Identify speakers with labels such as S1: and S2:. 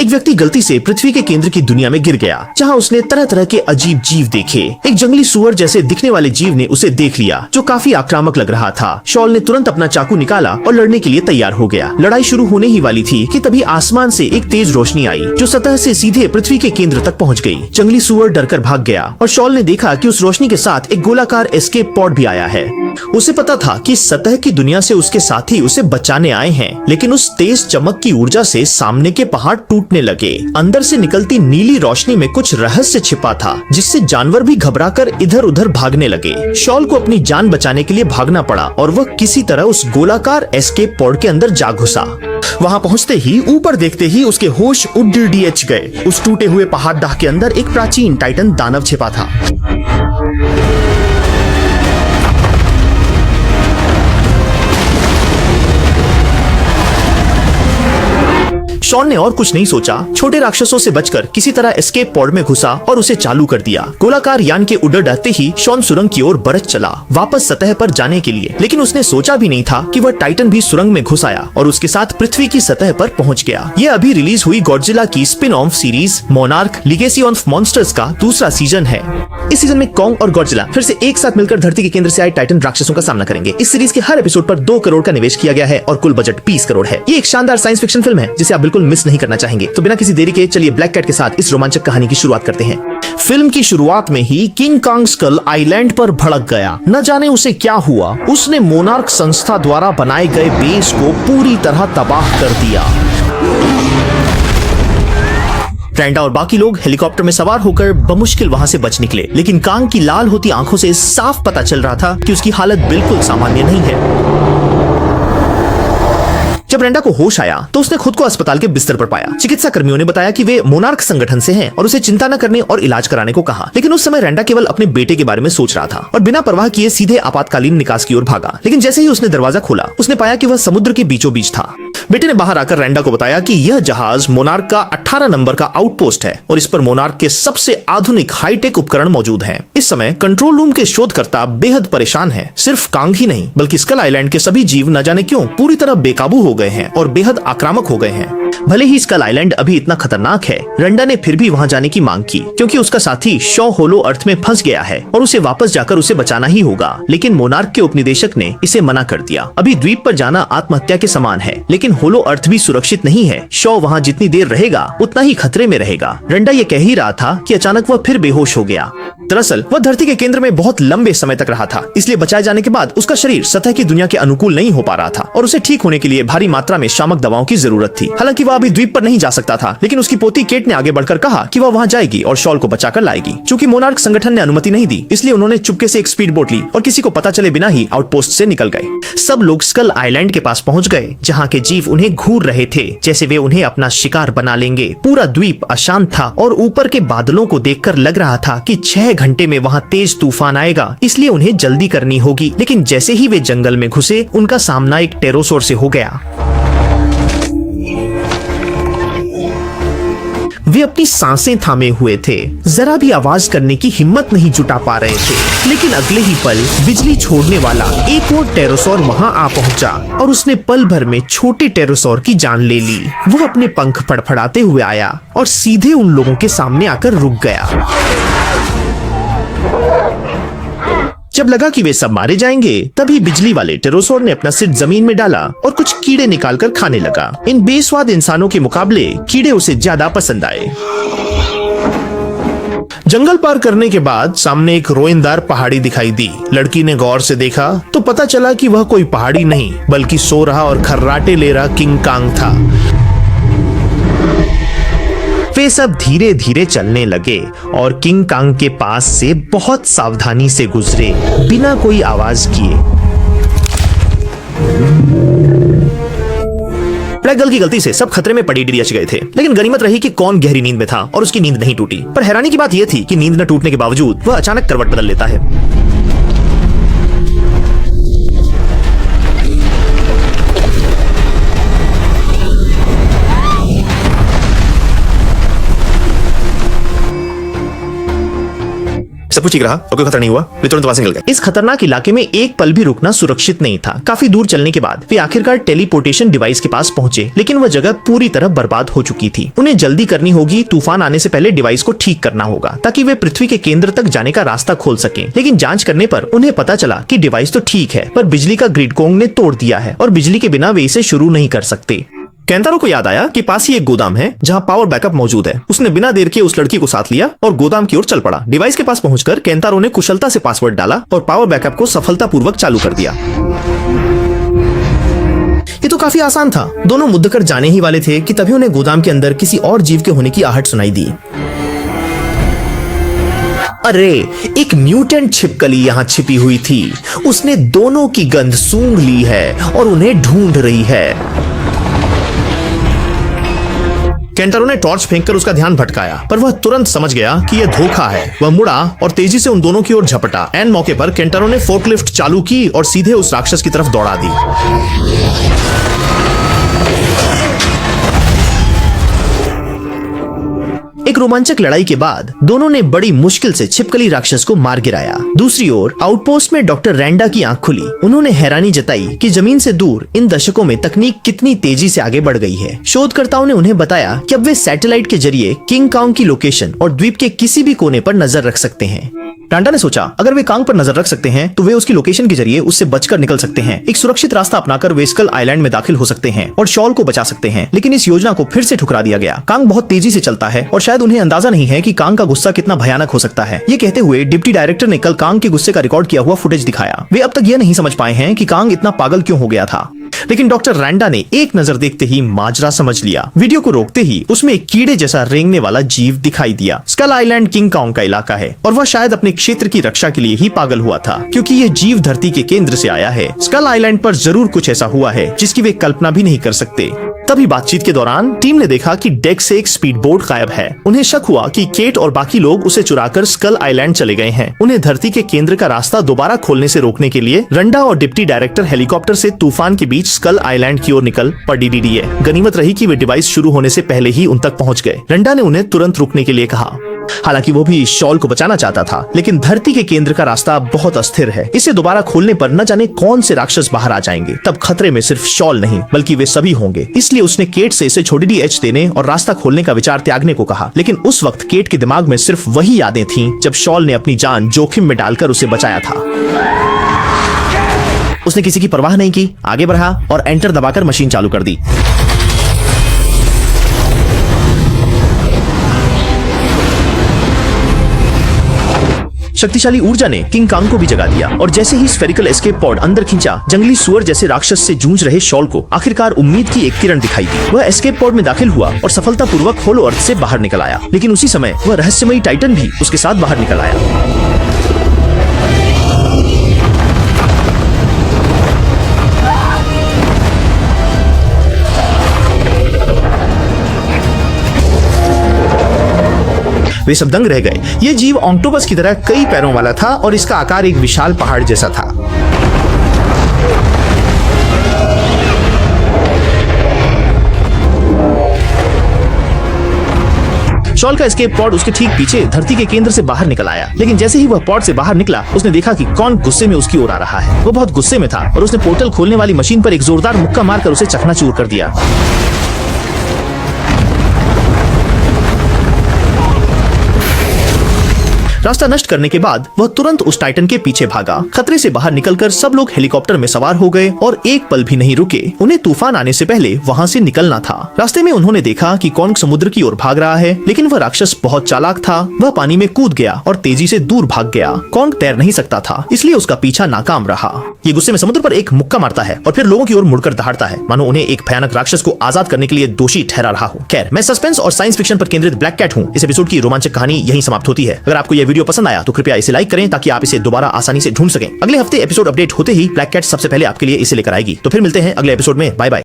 S1: एक व्यक्ति गलती से पृथ्वी के केंद्र की दुनिया में गिर गया, जहाँ उसने तरह तरह के अजीब जीव देखे। एक जंगली सुअर जैसे दिखने वाले जीव ने उसे देख लिया, जो काफी आक्रामक लग रहा था। शॉल ने तुरंत अपना चाकू निकाला और लड़ने के लिए तैयार हो गया। लड़ाई शुरू होने ही वाली थी कि तभी आसमान से एक तेज रोशनी आई, जो सतह से सीधे पृथ्वी के केंद्र तक पहुंच गई। जंगली सुअर डरकर भाग गया और शॉल ने देखा कि उस रोशनी के साथ एक गोलाकार एस्केप पॉड भी आया है। उसे पता था कि सतह की दुनिया से उसके साथी उसे बचाने आए हैं, लेकिन उस तेज चमक की ऊर्जा से सामने के पहाड़ टूटने लगे। अंदर से निकलती नीली रोशनी में कुछ रहस्य छिपा था, जिससे जानवर भी घबराकर इधर उधर भागने लगे। शॉल को अपनी जान बचाने के लिए भागना पड़ा और वह किसी तरह उस गोलाकार एस्केप पॉड के अंदर जा घुसा। वहां पहुंचते ही ऊपर देखते ही उसके होश उड़ गए। उस टूटे हुए पहाड़दाह के अंदर एक प्राचीन टाइटन दानव छिपा था। शॉन ने और कुछ नहीं सोचा, छोटे राक्षसों से बचकर किसी तरह एस्केप पॉड में घुसा और उसे चालू कर दिया। गोलाकार यान के उड़ते डरते ही शॉन सुरंग की ओर बरस चला, वापस सतह पर जाने के लिए। लेकिन उसने सोचा भी नहीं था कि वह टाइटन भी सुरंग में घुस आया और उसके साथ पृथ्वी की सतह पर पहुंच गया। यह अभी रिलीज हुई गॉडजिला की spin off series monarch legacy of monsters का दूसरा सीजन है। इस सीजन में कॉन्ग और गॉडजिला फिर से एक साथ मिलकर धरती के केंद्र से आए टाइटन राक्षसों का सामना करेंगे। इस सीरीज के हर एपिसोड पर 2 करोड़ का निवेश किया गया है और कुल बजट 20 करोड़ है। ये एक शानदार साइंस फिक्शन फिल्म है जिसे आप बिल्कुल मिस नहीं करना चाहेंगे। तो बिना किसी देरी के चलिए ब्लैक कैट के साथ इस रोमांचक कहानी की शुरुआत करते हैं। फिल्म की शुरुआत में ही किंग कांग स्कल आइलैंड पर भड़क गया। न जाने उसे क्या हुआ, उसने मोनार्क संस्था द्वारा बनाए गए बेस को पूरी तरह तबाह कर दिया। रैंडा और बाकी लोग हेलीकॉप्टर में सवार होकर बमुश्किल वहां से बच निकले, लेकिन कांग की लाल होती आंखों से साफ पता चल रहा था कि उसकी हालत बिल्कुल सामान्य नहीं है। जब रैंडा को होश आया तो उसने खुद को अस्पताल के बिस्तर पर पाया। चिकित्सा कर्मियों ने बताया कि वे मोनार्क संगठन से हैं और उसे चिंता न करने और इलाज कराने को कहा। लेकिन उस समय रैंडा केवल अपने बेटे के बारे में सोच रहा था और बिना परवाह किए सीधे आपातकालीन निकास की ओर भागा। लेकिन जैसे ही उसने दरवाजा खोला, उसने पाया कि वह समुद्र के बीचों बीच था। बेटे ने बाहर आकर रैंडा को बताया कि यह जहाज मोनार्क का 18 नंबर का आउटपोस्ट है और इस पर मोनार्क के सबसे आधुनिक हाईटेक उपकरण मौजूद हैं। इस समय कंट्रोल रूम के शोधकर्ता बेहद परेशान हैं। सिर्फ कांग ही नहीं, बल्कि स्कल आइलैंड के सभी जीव न जाने क्यों पूरी तरह बेकाबू हो गए हैं और बेहद आक्रामक हो गए हैं। भले ही स्कल आइलैंड अभी इतना खतरनाक है, रैंडा ने फिर भी वहां जाने की मांग की, क्योंकि उसका साथी शॉ होलो अर्थ में फंस गया है और उसे वापस जाकर उसे बचाना ही होगा। लेकिन मोनार्क के उपनिदेशक ने इसे मना कर दिया। अभी द्वीप पर जाना आत्महत्या के समान है, लेकिन होलो अर्थ भी सुरक्षित नहीं है। शॉ वहाँ जितनी देर रहेगा उतना ही खतरे में रहेगा। रैंडा ये कह ही रहा था कि अचानक वह फिर बेहोश हो गया। दरअसल वह धरती के केंद्र में बहुत लंबे समय तक रहा था, इसलिए बचाए जाने के बाद उसका शरीर सतह की दुनिया के अनुकूल नहीं हो पा रहा था और उसे ठीक होने के लिए भारी मात्रा में शामक दवाओं की जरूरत थी। हालांकि वह अभी द्वीप पर नहीं जा सकता था, लेकिन उसकी पोती केट ने आगे बढ़कर कहा कि वह वहां जाएगी और शॉल को बचाकर लाएगी। चूंकि मोनार्क संगठन ने अनुमति नहीं दी, इसलिए उन्होंने चुपके से एक स्पीड बोट ली और किसी को पता चले बिना ही आउटपोस्ट से निकल गए। सब लोग स्कल आइलैंड के पास पहुंच गए, जहाँ के जीव उन्हें घूर रहे थे, जैसे वे उन्हें अपना शिकार बना लेंगे। पूरा द्वीप अशांत था और ऊपर के बादलों को देखकर लग रहा था कि 6 घंटे में वहां तेज तूफान आएगा, इसलिए उन्हें जल्दी करनी होगी। लेकिन जैसे ही वे जंगल में घुसे, उनका सामना एक टेरोसोर से हो गया। वे अपनी सांसें थामे हुए थे, जरा भी आवाज करने की हिम्मत नहीं जुटा पा रहे थे। लेकिन अगले ही पल बिजली छोड़ने वाला एक और टेरोसोर वहां आ पहुंचा और उसने पल भर में छोटे टेरोसोर की जान ले ली। वो अपने पंख फड़फड़ाते हुए आया और सीधे उन लोगों के सामने आकर रुक गया। जब लगा कि वे सब मारे जाएंगे, तभी बिजली वाले टेरोसोर ने अपना सिर जमीन में डाला और कुछ कीड़े निकालकर खाने लगा। इन बेस्वाद इंसानों के मुकाबले कीड़े उसे ज्यादा पसंद आए। जंगल पार करने के बाद सामने एक रोएंदार पहाड़ी दिखाई दी। लड़की ने गौर से देखा तो पता चला कि वह कोई पहाड़ी नहीं, बल्कि सो रहा और खर्राटे ले रहा किंग कांग था। वे सब धीरे धीरे चलने लगे और किंग कांग के पास से बहुत सावधानी से गुजरे, बिना कोई आवाज किए। ब्लैक गर्ल की गलती से सब खतरे में पड़ी डिरियच गए थे, लेकिन गनीमत रही कि कौन गहरी नींद में था और उसकी नींद नहीं टूटी। पर हैरानी की बात यह थी कि नींद न टूटने के बावजूद वह अचानक करवट बदल लेता है।
S2: सब कुछ ठीक रहा और कोई खतरा नहीं हुआ। वे तुरंत वहां से निकल गए।
S1: इस खतरनाक इलाके में एक पल भी रुकना सुरक्षित नहीं था। काफी दूर चलने के बाद वे आखिरकार टेलीपोर्टेशन डिवाइस के पास पहुंचे, लेकिन वह जगह पूरी तरह बर्बाद हो चुकी थी। उन्हें जल्दी करनी होगी, तूफान आने से पहले डिवाइस को ठीक करना होगा ताकि वे पृथ्वी के केंद्र तक जाने का रास्ता खोल सकें। लेकिन जांच करने पर उन्हें पता चला कि डिवाइस तो ठीक है, पर बिजली का ग्रिड कोंग ने तोड़ दिया है और बिजली के बिना वे इसे शुरू नहीं कर सकते।
S2: केंटारो को याद आया कि पास ही एक गोदाम है जहां पावर बैकअप मौजूद है। उसने बिना देर के उस लड़की को साथ लिया और गोदाम की ओर चल पड़ा। डिवाइस के पास पहुंचकर केंटारो ने कुशलता से पासवर्ड डाला और पावर बैकअप को सफलतापूर्वक चालू कर दिया।
S1: ये तो काफी आसान था। दोनों मुद्दकर जाने ही वाले थे कि तभी उन्हें गोदाम के अंदर किसी और जीव के होने की आहट सुनाई दी। अरे, एक म्यूटेंट छिपकली यहाँ छिपी हुई थी। उसने दोनों की गंध सूंघ ली है और उन्हें ढूंढ रही है।
S2: केंटारो ने टॉर्च फेंककर उसका ध्यान भटकाया, पर वह तुरंत समझ गया कि यह धोखा है। वह मुड़ा और तेजी से उन दोनों की ओर झपटा। एन मौके पर केंटारो ने फोर्कलिफ्ट चालू की और सीधे उस राक्षस की तरफ दौड़ा दी।
S1: एक रोमांचक लड़ाई के बाद दोनों ने बड़ी मुश्किल से छिपकली राक्षस को मार गिराया। दूसरी ओर आउटपोस्ट में डॉक्टर रैंडा की आंख खुली। उन्होंने हैरानी जताई कि जमीन से दूर इन दशकों में तकनीक कितनी तेजी से आगे बढ़ गई है। शोधकर्ताओं ने उन्हें बताया कि अब वे सैटेलाइट के जरिए किंग कांग की लोकेशन और द्वीप के किसी भी कोने पर नजर रख सकते हैं।
S2: टांडा ने सोचा, अगर वे कांग पर नजर रख सकते हैं तो वे उसकी लोकेशन के जरिए उससे बचकर निकल सकते हैं। एक सुरक्षित रास्ता अपनाकर वे स्कल आइलैंड में दाखिल हो सकते हैं और शॉल को बचा सकते हैं। लेकिन इस योजना को फिर से ठुकरा दिया गया। कांग बहुत तेजी से चलता है और शायद उन्हें अंदाजा नहीं है कि कांग का गुस्सा कितना भयानक हो सकता है। ये कहते हुए डिप्टी डायरेक्टर ने कल कांग के गुस्से का रिकॉर्ड किया हुआ फुटेज दिखाया। वे अब तक यह नहीं समझ पाए हैं कि कांग इतना पागल क्यों हो गया था।
S1: लेकिन डॉक्टर रैंडा ने एक नजर देखते ही माजरा समझ लिया। वीडियो को रोकते ही उसमें एक कीड़े जैसा रेंगने वाला जीव दिखाई दिया। स्कल आइलैंड किंग कांग का इलाका है और वह शायद अपने क्षेत्र की रक्षा के लिए ही पागल हुआ था, क्योंकि यह जीव धरती के केंद्र से आया है। स्कल आइलैंड पर जरूर कुछ ऐसा हुआ है जिसकी वे कल्पना भी नहीं कर सकते। तभी बातचीत के दौरान टीम ने देखा कि डेक से एक स्पीड बोट गायब है। उन्हें शक हुआ कि केट और बाकी लोग उसे चुराकर स्कल आइलैंड चले गए हैं। उन्हें धरती के केंद्र का रास्ता दोबारा खोलने से रोकने के लिए रंडा और डिप्टी डायरेक्टर हेलीकॉप्टर से तूफान के बीच स्कल आइलैंड की ओर निकल पड़ी। गनीमत रही कि वे डिवाइस शुरू होने से पहले ही उन तक पहुंच गए। रंडा ने उन्हें तुरंत रुकने के लिए कहा। हालांकि वो भी शॉल को बचाना चाहता था, लेकिन धरती के केंद्र का रास्ता बहुत अस्थिर है। इसे दोबारा खोलने पर न जाने कौन से राक्षस बाहर आ जाएंगे। तब खतरे में सिर्फ शॉल नहीं बल्कि वे सभी होंगे। इसलिए उसने केट से इसे छोटी एच देने और रास्ता खोलने का विचार त्यागने को कहा। लेकिन उस वक्त केट के दिमाग में सिर्फ वही यादें थीं जब शॉल ने अपनी जान जोखिम में डालकर उसे बचाया था। उसने किसी की परवाह नहीं की, आगे बढ़ा और एंटर दबाकर मशीन चालू कर दी। शक्तिशाली ऊर्जा ने किंग कांग को भी जगा दिया और जैसे ही स्फेरिकल एस्केप पॉड अंदर खींचा, जंगली सुअर जैसे राक्षस से जूझ रहे शॉल को आखिरकार उम्मीद की एक किरण दिखाई दी। वह एस्केप पॉड में दाखिल हुआ और सफलतापूर्वक होलो अर्थ से बाहर निकल आया। लेकिन उसी समय वह रहस्यमयी टाइटन भी उसके साथ बाहर निकल आया। वे सब दंग रह गए। यह जीव ऑक्टोपस की तरह कई पैरों वाला था और इसका आकार एक विशाल पहाड़ जैसा था। शॉल का एस्केप पॉड उसके ठीक पीछे धरती के केंद्र से बाहर निकल आया। लेकिन जैसे ही वह पॉड से बाहर निकला, उसने देखा कि कौन गुस्से में उसकी ओर आ रहा है। वो बहुत गुस्से में था और उसने पोर्टल खोलने वाली मशीन पर एक जोरदार मुक्का मारकर उसे चकनाचूर कर दिया। रास्ता नष्ट करने के बाद वह तुरंत उस टाइटन के पीछे भागा। खतरे से बाहर निकलकर सब लोग हेलीकॉप्टर में सवार हो गए और एक पल भी नहीं रुके। उन्हें तूफान आने से पहले वहां से निकलना था। रास्ते में उन्होंने देखा कि कॉन्ग समुद्र की ओर भाग रहा है, लेकिन वह राक्षस बहुत चालाक था। वह पानी में कूद गया और तेजी से दूर भाग गया। कॉन्ग तैर नहीं सकता था, इसलिए उसका पीछा नाकाम रहा। ये गुस्से में समुद्र पर एक मुक्का मारता है और फिर लोगों की ओर मुड़कर दहाड़ता है, मानो उन्हें एक भयानक राक्षस को आजाद करने के लिए दोषी ठहरा रहा हो। खैर, मैं सस्पेंस और साइंस फिक्शन पर केंद्रित ब्लैक कैट हूँ। इस एपिसोड की रोमांचक कहानी यहीं समाप्त होती है। अगर आपको यह वीडियो पसंद आया तो कृपया इसे लाइक करें ताकि आप इसे दोबारा आसानी से ढूंढ सकें। अगले हफ्ते एपिसोड अपडेट होते ही ब्लैक कैट सबसे पहले आपके लिए इसे लेकर आएगी। तो फिर मिलते हैं अगले एपिसोड में। Bye bye.